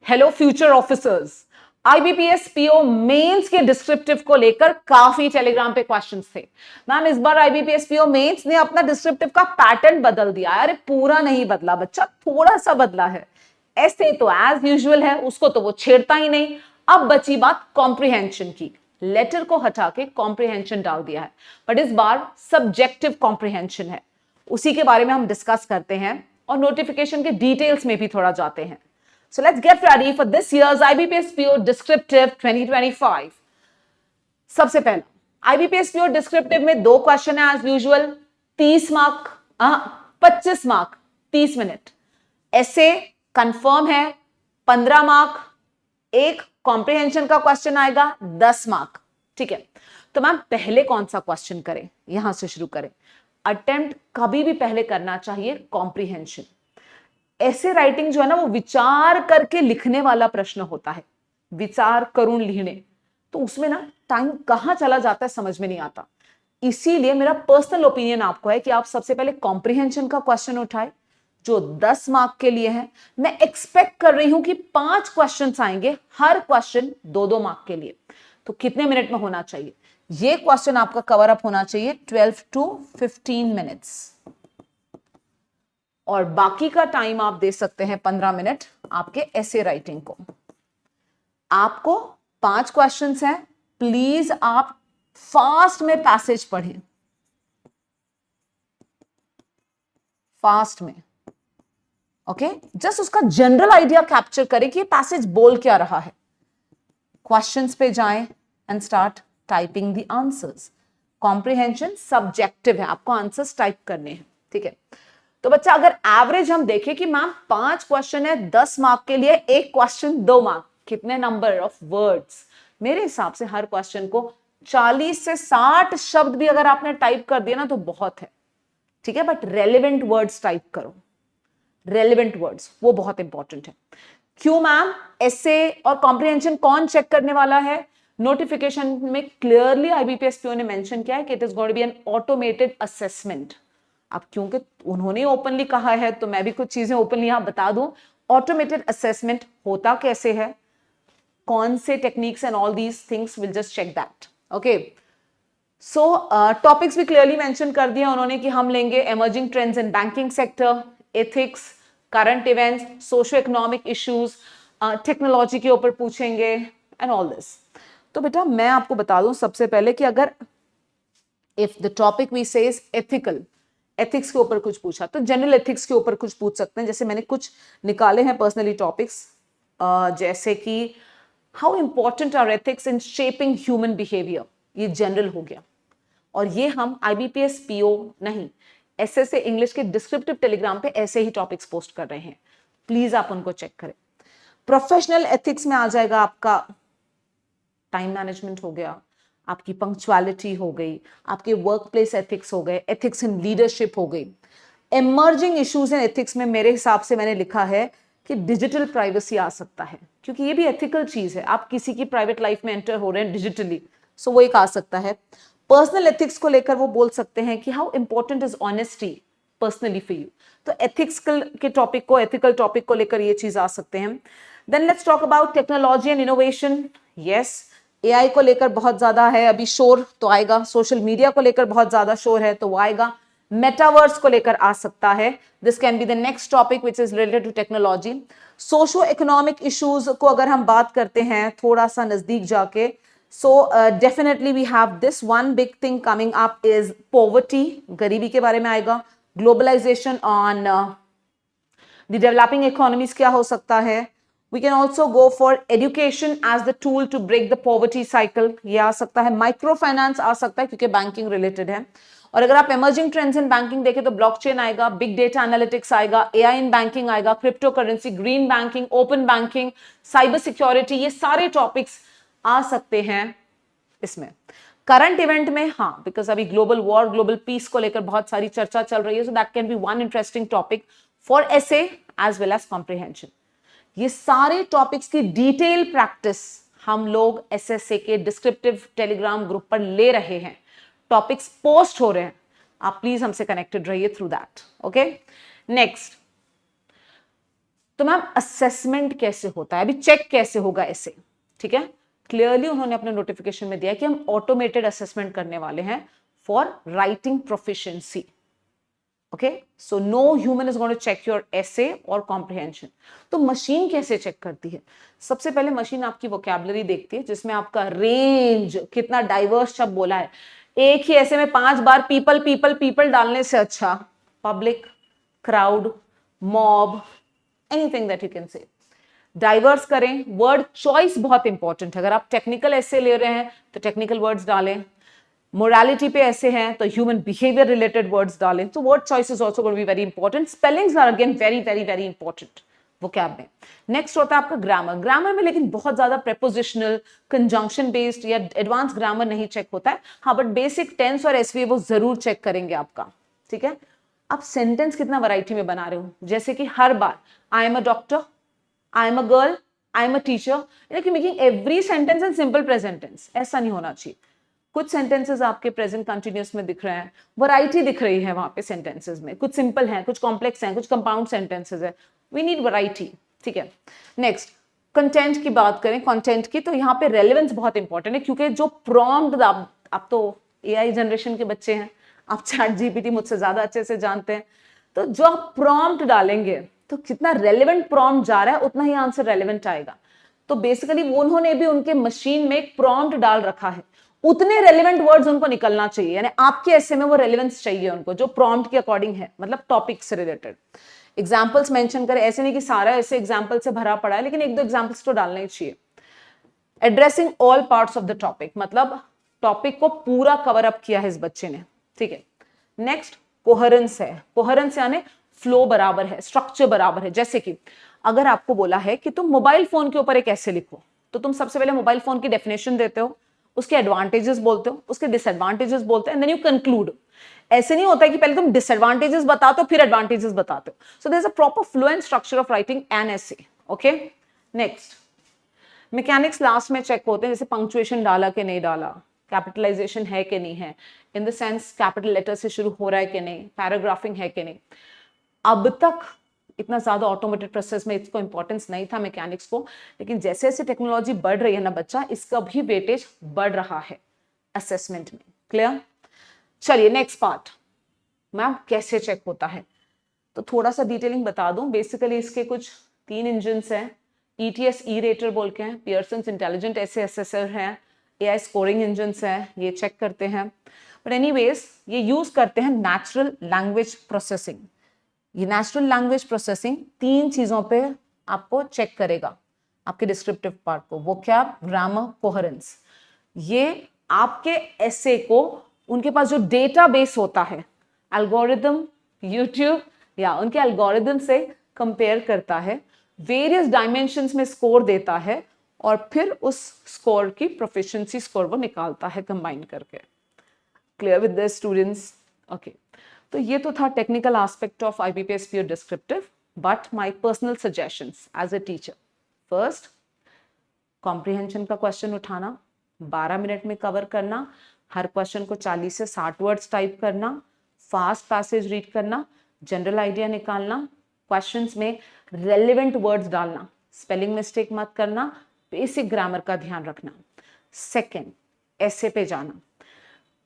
Hello future officers, IBPS PO mains के descriptive को लेकर काफी टेलीग्राम पे क्वेश्चंस थे। मैम इस बार आईबीपीएस पीओ मेंस ने अपना डिस्क्रिप्टिव का पैटर्न बदल दिया है। अरे पूरा नहीं बदला बच्चा, थोड़ा सा बदला है। ऐसे तो एज यूजुअल है, उसको तो वो छेड़ता ही नहीं। अब बची बात कॉम्प्रिहेंशन की। लेटर को हटा के कॉम्प्रिहेंशन डाल दिया है, बट इस बार सब्जेक्टिव कॉम्प्रिहेंशन है। उसी के बारे में हम डिस्कस करते हैं और नोटिफिकेशन के डिटेल्स में भी थोड़ा जाते हैं। So let's get ready for this year's IBPS PO Descriptive 2025. सबसे पहला IBPS PO Descriptive में 2 क्वेश्चन है as usual. 30 mark, 25 mark, 30 minute. ऐसे कंफर्म है 15 मार्क। एक कॉम्प्रिहेंशन का क्वेश्चन आएगा 10 मार्क। ठीक है, तो मैम पहले कौन सा क्वेश्चन करें? यहां से शुरू करें। अटेम्प्ट कभी भी पहले करना चाहिए कॉम्प्रिहेंशन। ऐसे राइटिंग जो है ना, वो विचार करके लिखने वाला प्रश्न होता है। विचार करूं लिखने, तो उसमें ना टाइम कहां चला जाता है समझ में नहीं आता। इसीलिए मेरा पर्सनल ओपिनियन आपको है कि आप सबसे पहले कॉम्प्रिहेंशन का क्वेश्चन उठाए जो 10 मार्क के लिए है। मैं एक्सपेक्ट कर रही हूं कि 5 क्वेश्चन आएंगे, हर क्वेश्चन 2-2 मार्क के लिए। तो कितने मिनट में होना चाहिए? ये क्वेश्चन आपका कवर अप होना चाहिए 12 to 15 मिनट्स, और बाकी का टाइम आप दे सकते हैं 15 मिनट आपके ऐसे राइटिंग को। आपको 5 क्वेश्चंस हैं, प्लीज आप फास्ट में पैसेज पढ़ें, फास्ट में। ओके, जस्ट उसका जनरल आइडिया कैप्चर करें कि ये पैसेज बोल क्या रहा है। क्वेश्चंस पे जाएं and start typing the answers. Comprehension subjective है, आपको आंसर्स टाइप करने हैं। ठीक है, तो बच्चा अगर एवरेज हम देखें कि मैम 5 क्वेश्चन है 10 मार्क के लिए, एक क्वेश्चन 2 मार्क, कितने नंबर ऑफ वर्ड्स? मेरे हिसाब से हर क्वेश्चन को 40 से 60 शब्द भी अगर आपने टाइप कर दिया ना तो बहुत है। ठीक है, बट रेलिवेंट वर्ड्स टाइप करो। रेलिवेंट वर्ड्स वो बहुत इंपॉर्टेंट है। क्यों मैम? ऐसे और कॉम्प्रिहेंशन कौन चेक करने वाला है? नोटिफिकेशन में क्लियरली आईबीपीएस पीओ ने मेंशन किया है कि it is going to be an automated assessment. अब क्योंकि उन्होंने ओपनली कहा है तो मैं भी कुछ चीजें ओपनली यहां बता दूं। ऑटोमेटेड असेसमेंट होता कैसे है, कौन से techniques and all these things, will just check that. Okay, so topics भी क्लियरली मेंशन कर दिया उन्होंने कि हम लेंगे emerging trends in banking sector, ethics, current events, socio economic issues, technology के ऊपर पूछेंगे एंड ऑल दिस। तो बेटा मैं आपको बता दूं सबसे पहले कि अगर if the topic we says ethical, ethics के ऊपर कुछ पूछा तो जनरल एथिक्स के ऊपर कुछ पूछ सकते हैं। जैसे मैंने कुछ निकाले हैं पर्सनली टॉपिक्स, जैसे कि how important are ethics in shaping human behaviour, ये जनरल हो गया। और ये हम आईबीपीएस पीओ नहीं, एसएसए इंग्लिश के डिस्क्रिप्टिव टेलीग्राम पे ऐसे ही टॉपिक्स पोस्ट कर रहे हैं, प्लीज आप उनको चेक करें। प्रोफेशनल एथिक्स में आ जाएगा आपका टाइम मैनेजमेंट हो गया, आपकी पंक्चुअलिटी हो गई, आपके वर्क प्लेस एथिक्स हो गए, एथिक्स इन लीडरशिप हो गई। एमर्जिंग इश्यूज इन एथिक्स में मेरे हिसाब से मैंने लिखा है कि डिजिटल प्राइवेसी आ सकता है, क्योंकि ये भी एथिकल चीज है, आप किसी की प्राइवेट लाइफ में एंटर हो रहे हैं डिजिटली, सो वो एक आ सकता है। पर्सनल एथिक्स को लेकर वो बोल सकते हैं कि how important is honesty personally for you, तो एथिक्स के टॉपिक को, एथिकल टॉपिक को लेकर ये चीज आ सकते हैं। Then let's talk about technology and innovation. Yes, AI को लेकर बहुत ज्यादा है अभी शोर, तो आएगा। सोशल मीडिया को लेकर बहुत ज्यादा शोर है, तो वो आएगा। मेटावर्स को लेकर आ सकता है, this can be the next topic which is related to technology. Socio economic issues को अगर हम बात करते हैं थोड़ा सा नजदीक जाके, so definitely we have this one big thing coming up is poverty, गरीबी के बारे में आएगा। Globalisation on the developing economies क्या हो सकता है। We can also go for education as the tool to break the poverty cycle, ये आ सकता है। माइक्रो फाइनेंस आ सकता है क्योंकि बैंकिंग रिलेटेड है। और अगर आप इमर्जिंग ट्रेंड्स इन बैंकिंग देखें तो ब्लॉकचेन आएगा, बिग डेटा एनालिटिक्स आएगा, एआई इन बैंकिंग आएगा, crypto currency, green banking, open banking, cyber security, ये सारे टॉपिक्स आ सकते हैं इसमें। करंट इवेंट में हाँ, बिकॉज अभी ग्लोबल वॉर, ग्लोबल पीस को लेकर बहुत सारी चर्चा चल रही है, so that can be one interesting topic for essay as well as comprehension. ये सारे टॉपिक्स की डिटेल प्रैक्टिस हम लोग एसएसए के डिस्क्रिप्टिव टेलीग्राम ग्रुप पर ले रहे हैं, टॉपिक्स पोस्ट हो रहे हैं, आप प्लीज हमसे कनेक्टेड रहिए थ्रू दैट। ओके, नेक्स्ट तो मैम असेसमेंट कैसे होता है, अभी चेक कैसे होगा ऐसे, ठीक है। क्लियरली उन्होंने अपने नोटिफिकेशन में दिया कि हम ऑटोमेटेड असेसमेंट करने वाले हैं for writing proficiency. Okay, so no human is going to check your essay और कॉम्प्रिहेंशन। तो मशीन कैसे चेक करती है? सबसे पहले मशीन आपकी वोकैबुलरी देखती है, जिसमें आपका रेंज कितना डाइवर्स शब्द बोला है। एक ही ऐसे में 5 बार पीपल पीपल पीपल डालने से अच्छा public, crowd, mob, anything that you can say. Diverse करें, वर्ड चॉइस बहुत इंपॉर्टेंट है। अगर आप टेक्निकल ऐसे ले रहे हैं तो टेक्निकल वर्ड्स डालें, मोरालिटी पे ऐसे हैं तो ह्यूमन बिहेवियर रिलेटेड वर्ड्स डालें। तो word choice is also going to be very important. Spellings are again very very very important vocab में। नेक्स्ट होता है आपका ग्रामर। ग्रामर में लेकिन बहुत ज्यादा प्रेपोजिशनल, कंजंक्शन बेस्ड या एडवांस ग्रामर नहीं चेक होता है, हाँ, बट बेसिक टेंस और एसवी वो जरूर चेक करेंगे आपका, ठीक है। आप सेंटेंस कितना वैरायटी में बना रहे हो, जैसे कि हर बार I am a doctor, I am a girl, I am a teacher, यानी making every sentence in simple present tense, ऐसा नहीं होना चाहिए। कुछ सेंटेंसेस आपके प्रेजेंट कंटिन्यूअस में दिख रहे हैं, वैरायटी दिख रही है वहां पे सेंटेंसेस में, कुछ सिंपल हैं, कुछ कॉम्प्लेक्स हैं, कुछ कंपाउंड सेंटेंसेस है, वी नीड वैरायटी, ठीक है। नेक्स्ट, कंटेंट की बात करें, कंटेंट की, तो यहाँ पे रेलेवेंस बहुत इंपॉर्टेंट है, क्योंकि जो प्रॉम्प्ट, आप तो एआई जनरेशन के बच्चे हैं, आप चैट जीपीटी मुझसे ज्यादा अच्छे से जानते हैं, तो जो आप प्रॉम्प्ट डालेंगे तो कितना रेलेवेंट प्रॉम्प्ट जा रहा है उतना ही आंसर रेलेवेंट आएगा। तो बेसिकली वो उन्होंने भी उनके मशीन में एक प्रॉम्प्ट डाल रखा है, उतने रेलेवेंट वर्ड्स उनको निकलना चाहिए, यानी आपके ऐसे में वो रेलेवेंस चाहिए उनको जो प्रॉम्प्ट के अकॉर्डिंग है, मतलब टॉपिक से रिलेटेड। एग्जाम्पल्स मेंशन करें, ऐसे नहीं कि सारा ऐसे एग्जाम्पल से भरा पड़ा है, लेकिन एक दो एग्जाम्पल्स तो डालने ही चाहिए। Addressing all parts of the topic, मतलब टॉपिक को पूरा कवर अप किया है इस बच्चे ने, ठीक है। नेक्स्ट, कोहेरेंस है। कोहेरेंस यानी फ्लो बराबर है, स्ट्रक्चर बराबर है। जैसे कि अगर आपको बोला है कि तुम मोबाइल फोन के ऊपर एक ऐसे लिखो, तो तुम सबसे पहले मोबाइल फोन की डेफिनेशन देते हो, उसके एडवांटेजेस बोलते हो, उसके डिसएडवांटेजेस बोलते हो, एंड देन यू कंक्लूड। ऐसे नहीं होता है कि पहले तुम डिसएडवांटेजेस बताते हो फिर एडवांटेजेस बताते हो। So there is a proper flow and structure of writing an essay, okay. Next, mechanics last में चेक होते हैं, जैसे पंक्चुएशन डाला कि नहीं डाला, कैपिटलाइजेशन है कि नहीं है, in the sense capital letter से शुरू हो रहा है कि नहीं, पैराग्राफिंग है कि नहीं। अब तक इतना ज्यादा ऑटोमेटेड प्रोसेस में इसको इंपॉर्टेंस नहीं था मैकेनिक्स को, लेकिन जैसे जैसे टेक्नोलॉजी बढ़ रही है ना बच्चा, इसका भी वेटेज बढ़ रहा है असेसमेंट में। क्लियर? चलिए नेक्स्ट पार्ट, मैम कैसे चेक होता है, तो थोड़ा सा डिटेलिंग बता दूं। बेसिकली इसके कुछ 3 इंजन हैं, ETS ई-रेटर बोल के हैं, पियर्सन्स इंटेलिजेंट ऐसे असेसर हैं, AI स्कोरिंग इंजन हैं, ये चेक करते हैं। बट एनीवेज ये यूज करते हैं नेचुरल लैंग्वेज प्रोसेसिंग। ये नेचुरल लैंग्वेज प्रोसेसिंग 3 चीजों पे आपको चेक करेगा, आपके डिस्क्रिप्टिव पार्ट को, वोकैब, ग्रामर, कोहेरेंस। ये आपके एसे को उनके पास जो डेटाबेस होता है, एल्गोरिदम, यूट्यूब या उनके एल्गोरिदम से कंपेयर करता है, वेरियस डायमेंशंस में स्कोर देता है, और फिर उस स्कोर की प्रोफिशिएंसी स्कोर वो निकालता है कंबाइन करके। Clear with this students? Okay, तो ये तो था technical aspect of IBPS pure descriptive, but my personal suggestions as a teacher, first, comprehension का क्वेश्चन उठाना, 12 मिनट में कवर करना, हर क्वेश्चन को 40 से 60 वर्ड्स टाइप करना, फास्ट पैसेज रीड करना, जनरल आइडिया निकालना, क्वेश्चंस में रेलेवेंट वर्ड्स डालना, स्पेलिंग मिस्टेक मत करना, बेसिक ग्रामर का ध्यान रखना। सेकंड, ऐसे पे जाना,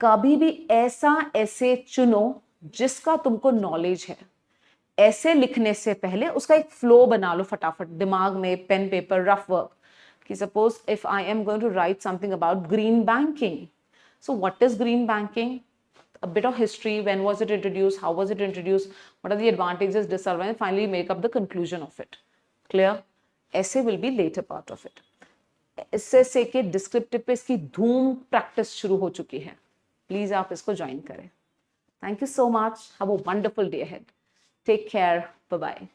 कभी भी ऐसा ऐसे चुनो जिसका तुमको नॉलेज है। ऐसे लिखने से पहले उसका एक फ्लो बना लो फटाफट दिमाग में, पेन पेपर रफ वर्क, कि suppose if I am going to write something about green banking, so what is green banking, a bit of history, when was it introduced, how was it introduced, what are the advantages, disadvantages, finally make up the conclusion of it. Clear? essay will be later part of it. इससे से के descriptive पे इसकी धूम practice शुरू हो चुकी है, प्लीज आप इसको ज्वाइन करें। Thank you so much, have a wonderful day ahead, take care, bye bye.